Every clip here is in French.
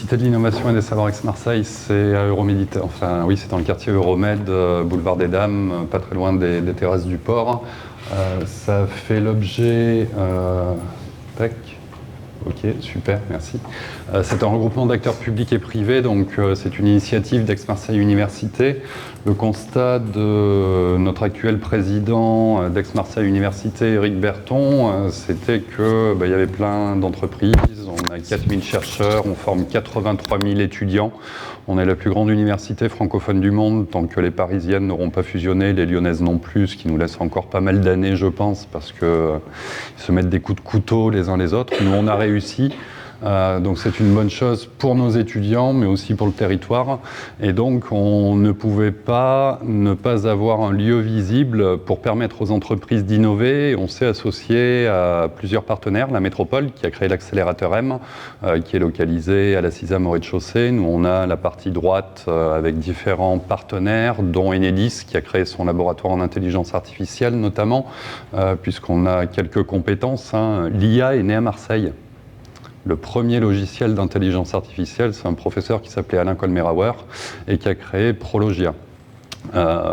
Cité de l'innovation et des savoirs Aix-Marseille, c'est à Euroméditerranée. Enfin, oui, c'est dans le quartier Euromed, boulevard des Dames, pas très loin des terrasses du port. Ça fait l'objet... tac. Ok, super, merci. C'est un regroupement d'acteurs publics et privés, donc c'est une initiative d'Aix-Marseille Université. Le constat de notre actuel président d'Aix-Marseille Université, Éric Berton, c'était qu'il y avait plein d'entreprises, on a 4000 chercheurs, on forme 83 000 étudiants. On est la plus grande université francophone du monde, tant que les Parisiennes n'auront pas fusionné, les Lyonnaises non plus, ce qui nous laisse encore pas mal d'années, je pense, parce qu'ils se mettent des coups de couteau les uns les autres. Nous, on a réussi. Donc c'est une bonne chose pour nos étudiants, mais aussi pour le territoire. Et donc on ne pouvait pas ne pas avoir un lieu visible pour permettre aux entreprises d'innover. On s'est associé à plusieurs partenaires, la Métropole qui a créé l'accélérateur M, qui est localisé à la 6e au rez-de-chaussée. Nous on a la partie droite avec différents partenaires, dont Enedis qui a créé son laboratoire en intelligence artificielle notamment, puisqu'on a quelques compétences. L'IA est née à Marseille. Le premier logiciel d'intelligence artificielle, c'est un professeur qui s'appelait Alain Kolmerauer et qui a créé Prologia. Ça,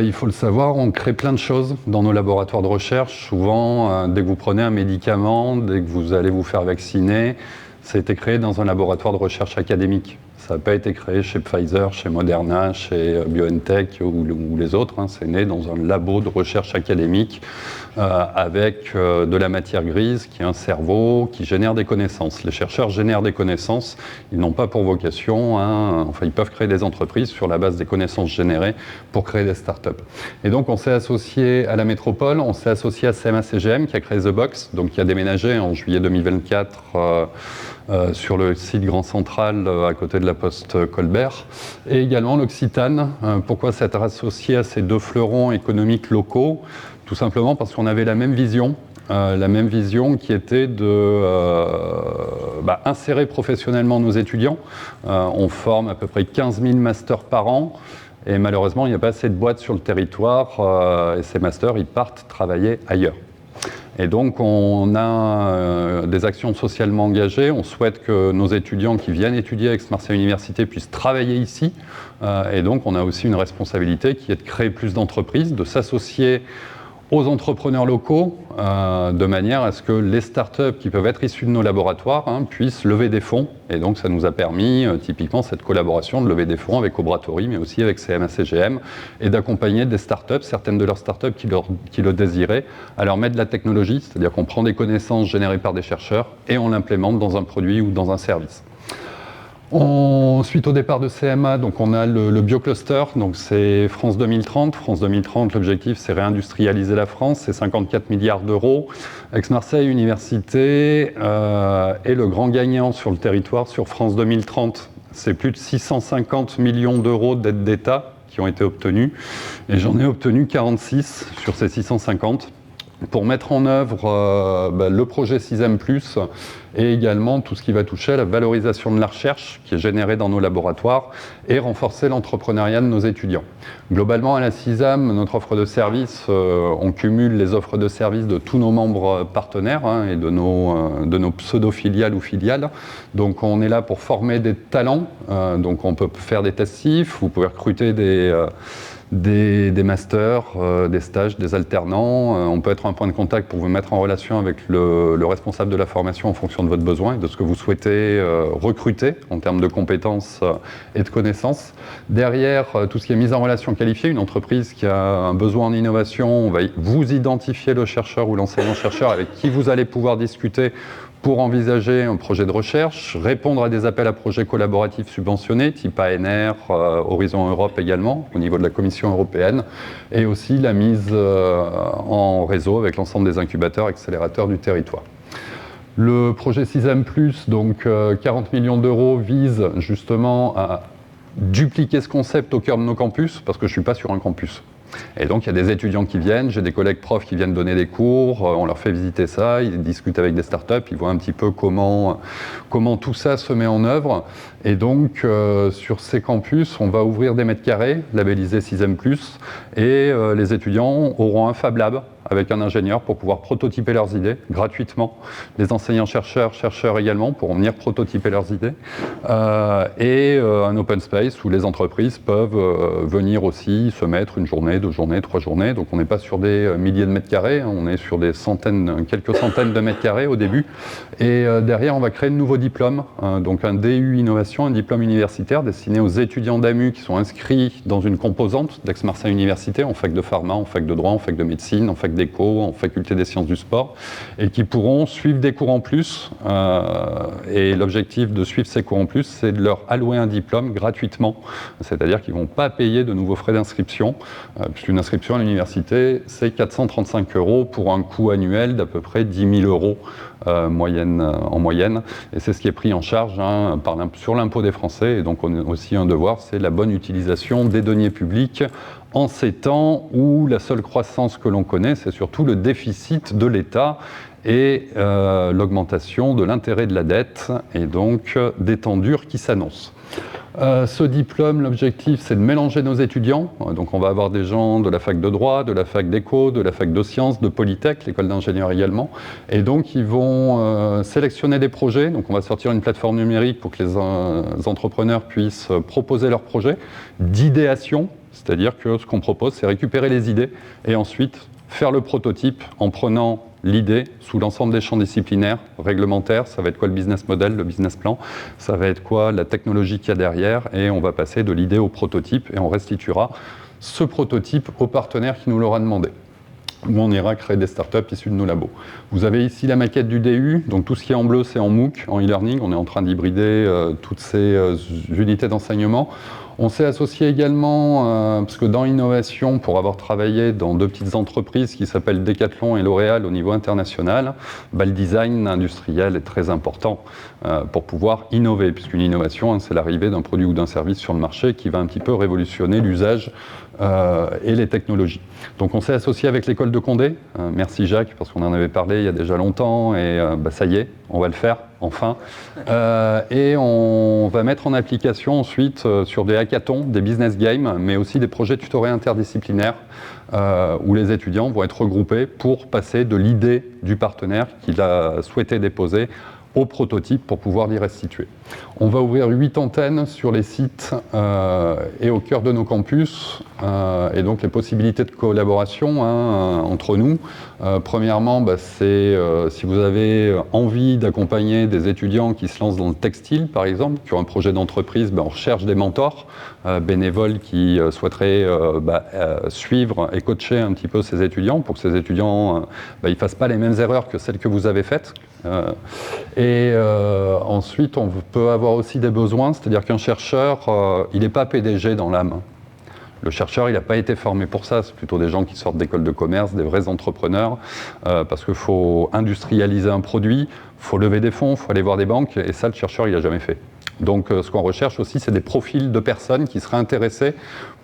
il faut le savoir, on crée plein de choses dans nos laboratoires de recherche. Souvent, dès que vous prenez un médicament, dès que vous allez vous faire vacciner, ça a été créé dans un laboratoire de recherche académique. Ça n'a pas été créé chez Pfizer, chez Moderna, chez BioNTech ou les autres. C'est né dans un labo de recherche académique avec de la matière grise qui est un cerveau qui génère des connaissances. Les chercheurs génèrent des connaissances. Ils n'ont pas pour vocation, ils peuvent créer des entreprises sur la base des connaissances générées pour créer des startups. Et donc on s'est associé à la Métropole, on s'est associé à CMA-CGM qui a créé The Box, donc qui a déménagé en juillet 2024 sur le site Grand Central à côté de la Poste Colbert, et également l'Occitane. Pourquoi s'être associé à ces deux fleurons économiques locaux? Tout simplement parce qu'on avait la même vision qui était de insérer professionnellement nos étudiants. On forme à peu près 15 000 masters par an, et malheureusement il n'y a pas assez de boîtes sur le territoire, et ces masters ils partent travailler ailleurs. Et donc on a des actions socialement engagées, on souhaite que nos étudiants qui viennent étudier à Aix-Marseille Université puissent travailler ici, et donc on a aussi une responsabilité qui est de créer plus d'entreprises, de s'associer aux entrepreneurs locaux, de manière à ce que les startups qui peuvent être issues de nos laboratoires puissent lever des fonds. Et donc ça nous a permis, typiquement, cette collaboration de lever des fonds avec Obratory, mais aussi avec CMA-CGM, et d'accompagner des startups, certaines de leurs startups qui le désiraient, à leur mettre de la technologie, c'est-à-dire qu'on prend des connaissances générées par des chercheurs et on l'implémente dans un produit ou dans un service. Suite au départ de CMA, donc on a le BioCluster, donc c'est France 2030. France 2030, l'objectif c'est réindustrialiser la France, c'est 54 milliards d'euros. Aix-Marseille Université est le grand gagnant sur le territoire sur France 2030. C'est plus de 650 millions d'euros d'aides d'État qui ont été obtenus, et j'en ai obtenu 46 sur ces 650. Pour mettre en œuvre le projet 6M+, et également tout ce qui va toucher à la valorisation de la recherche qui est générée dans nos laboratoires et renforcer l'entrepreneuriat de nos étudiants. Globalement, à la CISAM, notre offre de services, on cumule les offres de services de tous nos membres partenaires et de nos pseudo-filiales ou filiales. Donc on est là pour former des talents, donc on peut faire des tests CIF, vous pouvez recruter des masters, des stages, des alternants. On peut être un point de contact pour vous mettre en relation avec le responsable de la formation en fonction de votre besoin et de ce que vous souhaitez recruter en termes de compétences et de connaissances. Derrière, tout ce qui est mise en relation qualifiée, une entreprise qui a un besoin en innovation, on va vous identifier le chercheur ou l'enseignant-chercheur avec qui vous allez pouvoir discuter pour envisager un projet de recherche, répondre à des appels à projets collaboratifs subventionnés, type ANR, Horizon Europe également, au niveau de la Commission européenne, et aussi la mise en réseau avec l'ensemble des incubateurs, accélérateurs du territoire. Le projet 6M+, donc 40 millions d'euros, vise justement à dupliquer ce concept au cœur de nos campus, parce que je ne suis pas sur un campus. Et donc il y a des étudiants qui viennent, j'ai des collègues profs qui viennent donner des cours, on leur fait visiter ça, ils discutent avec des startups, ils voient un petit peu comment tout ça se met en œuvre. Et donc sur ces campus, on va ouvrir des mètres carrés labellisés 6M+, et les étudiants auront un Fab Lab avec un ingénieur pour pouvoir prototyper leurs idées gratuitement. Les enseignants-chercheurs également pourront venir prototyper leurs idées. Et un open space où les entreprises peuvent venir aussi se mettre une journée, 2 journées, 3 journées. Donc on n'est pas sur des milliers de mètres carrés, hein, on est sur des quelques centaines de mètres carrés au début. Et derrière, on va créer de nouveaux diplômes, donc un DU Innovation, un diplôme universitaire destiné aux étudiants d'AMU qui sont inscrits dans une composante d'Aix-Marseille Université, en fac de pharma, en fac de droit, en fac de médecine, en fac d'éco, en faculté des sciences du sport, et qui pourront suivre des cours en plus. Et l'objectif de suivre ces cours en plus, c'est de leur allouer un diplôme gratuitement, c'est-à-dire qu'ils ne vont pas payer de nouveaux frais d'inscription, puisqu'une inscription à l'université, c'est 435 € pour un coût annuel d'à peu près 10 000 € en moyenne, et c'est ce qui est pris en charge sur l'impôt des Français, et donc on a aussi un devoir, c'est la bonne utilisation des deniers publics en ces temps où la seule croissance que l'on connaît, c'est surtout le déficit de l'État et l'augmentation de l'intérêt de la dette, et donc des temps durs qui s'annoncent. Ce diplôme, l'objectif, c'est de mélanger nos étudiants. Donc on va avoir des gens de la fac de droit, de la fac d'éco, de la fac de sciences, de Polytech, l'école d'ingénieurs également. Et donc ils vont sélectionner des projets. Donc on va sortir une plateforme numérique pour que les entrepreneurs puissent proposer leurs projets d'idéation. C'est-à-dire que ce qu'on propose, c'est récupérer les idées et ensuite faire le prototype en prenant l'idée sous l'ensemble des champs disciplinaires, réglementaires, ça va être quoi le business model, le business plan, ça va être quoi la technologie qu'il y a derrière, et on va passer de l'idée au prototype et on restituera ce prototype au partenaire qui nous l'aura demandé. Où on ira créer des startups issues de nos labos. Vous avez ici la maquette du DU, donc tout ce qui est en bleu, c'est en MOOC, en e-learning. On est en train d'hybrider toutes ces unités d'enseignement. On s'est associé également, parce que dans l'innovation, pour avoir travaillé dans 2 petites entreprises qui s'appellent Decathlon et L'Oréal au niveau international, le design industriel est très important pour pouvoir innover, puisqu'une innovation, c'est l'arrivée d'un produit ou d'un service sur le marché qui va un petit peu révolutionner l'usage et les technologies. Donc on s'est associé avec l'école de Condé, merci Jacques, parce qu'on en avait parlé il y a déjà longtemps, et ça y est, on va le faire, enfin. Et on va mettre en application ensuite sur des hackathons, des business games, mais aussi des projets tutorés interdisciplinaires, où les étudiants vont être regroupés pour passer de l'idée du partenaire qu'il a souhaité déposer au prototype pour pouvoir l'y restituer. On va ouvrir 8 antennes sur les sites et au cœur de nos campus, et donc les possibilités de collaboration entre nous. Premièrement, c'est si vous avez envie d'accompagner des étudiants qui se lancent dans le textile, par exemple, qui ont un projet d'entreprise, on recherche des mentors bénévoles qui souhaiteraient suivre et coacher un petit peu ces étudiants pour que ces étudiants ils ne fassent pas les mêmes erreurs que celles que vous avez faites. Ensuite, on peut avoir aussi des besoins, c'est-à-dire qu'un chercheur, il n'est pas PDG dans l'âme. Le chercheur, il n'a pas été formé pour ça, c'est plutôt des gens qui sortent d'écoles de commerce, des vrais entrepreneurs, parce qu'il faut industrialiser un produit, il faut lever des fonds, il faut aller voir des banques, et ça, le chercheur, il n'a jamais fait. Donc ce qu'on recherche aussi, c'est des profils de personnes qui seraient intéressées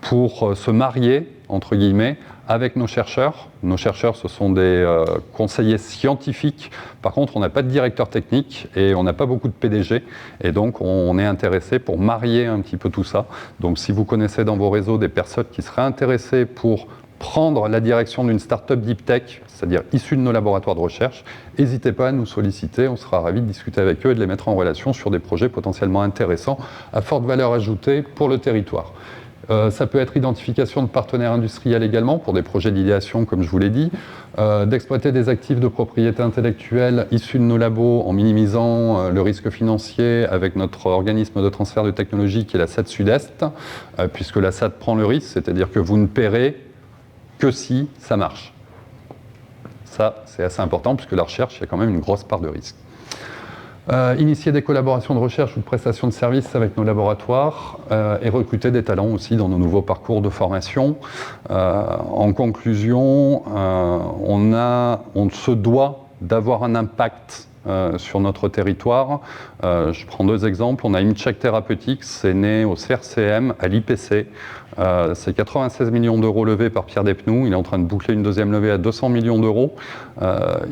pour se marier, entre guillemets, avec nos chercheurs. Nos chercheurs, ce sont des conseillers scientifiques. Par contre, on n'a pas de directeur technique et on n'a pas beaucoup de PDG. Et donc, on est intéressé pour marier un petit peu tout ça. Donc, si vous connaissez dans vos réseaux des personnes qui seraient intéressées pour prendre la direction d'une start-up deep tech, c'est-à-dire issue de nos laboratoires de recherche, n'hésitez pas à nous solliciter, on sera ravis de discuter avec eux et de les mettre en relation sur des projets potentiellement intéressants à forte valeur ajoutée pour le territoire. Ça peut être identification de partenaires industriels également pour des projets d'idéation, comme je vous l'ai dit, d'exploiter des actifs de propriété intellectuelle issus de nos labos en minimisant le risque financier avec notre organisme de transfert de technologie qui est la SAD Sud-Est, puisque la SAD prend le risque, c'est-à-dire que vous ne paierez que si ça marche. Ça, c'est assez important, puisque la recherche, il y a quand même une grosse part de risque. Initier des collaborations de recherche ou de prestations de services avec nos laboratoires et recruter des talents aussi dans nos nouveaux parcours de formation. En conclusion, on se doit d'avoir un impact sur notre territoire. Je prends 2 exemples. On a ImCheck Therapeutics, c'est né au CRCM, à l'IPC. C'est 96 millions d'euros levés par Pierre Despnous. Il est en train de boucler une 2e levée à 200 millions d'euros.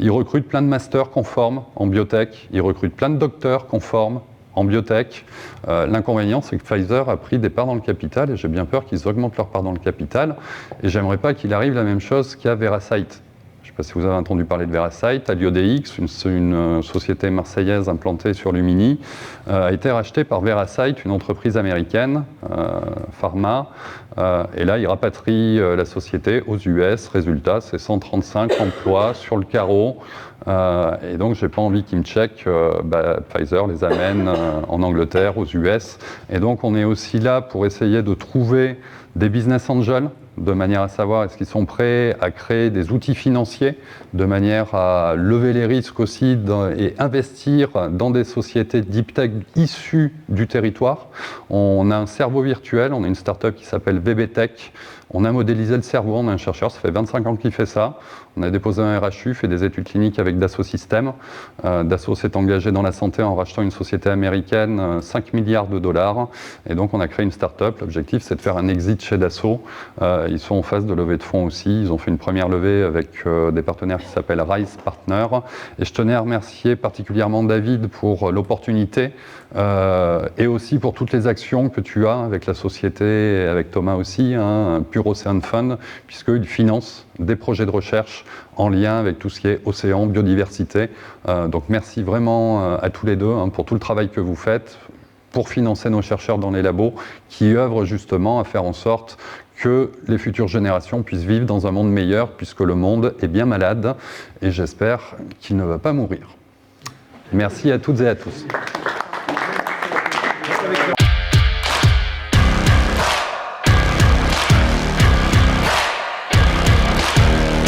Il recrute plein de masters qu'on forme en biotech. Il recrute plein de docteurs qu'on forme en biotech. L'inconvénient, c'est que Pfizer a pris des parts dans le capital et j'ai bien peur qu'ils augmentent leur part dans le capital. Et j'aimerais pas qu'il arrive la même chose qu'à Veracyte. je ne sais pas si vous avez entendu parler de Veracyte, AlioDX, une société marseillaise implantée sur Lumini, a été rachetée par Veracyte, une entreprise américaine, pharma, et là, ils rapatrient la société aux US. Résultat, c'est 135 emplois sur le carreau. Et donc, je n'ai pas envie qu'ils me checkent. Pfizer les amène en Angleterre, aux US. Et donc, on est aussi là pour essayer de trouver des business angels, de manière à savoir est-ce qu'ils sont prêts à créer des outils financiers, de manière à lever les risques aussi et investir dans des sociétés deep tech issues du territoire. On a un cerveau virtuel, on a une start-up qui s'appelle VBTech. On a modélisé le cerveau, on a un chercheur, ça fait 25 ans qu'il fait ça. On a déposé un RHU, fait des études cliniques avec Dassault Systèmes. Dassault s'est engagé dans la santé en rachetant une société américaine, 5 milliards de dollars. Et donc on a créé une start-up. L'objectif, c'est de faire un exit chez Dassault. Ils sont en phase de levée de fonds aussi. Ils ont fait une première levée avec des partenaires qui s'appellent Rise Partners. Et je tenais à remercier particulièrement David pour l'opportunité et aussi pour toutes les actions que tu as avec la société et avec Thomas aussi, Pure Ocean Fund, puisqu'ils financent des projets de recherche en lien avec tout ce qui est océan, biodiversité. Donc merci vraiment à tous les deux pour tout le travail que vous faites pour financer nos chercheurs dans les labos qui œuvrent justement à faire en sorte que les futures générations puissent vivre dans un monde meilleur, puisque le monde est bien malade et j'espère qu'il ne va pas mourir. Merci à toutes et à tous.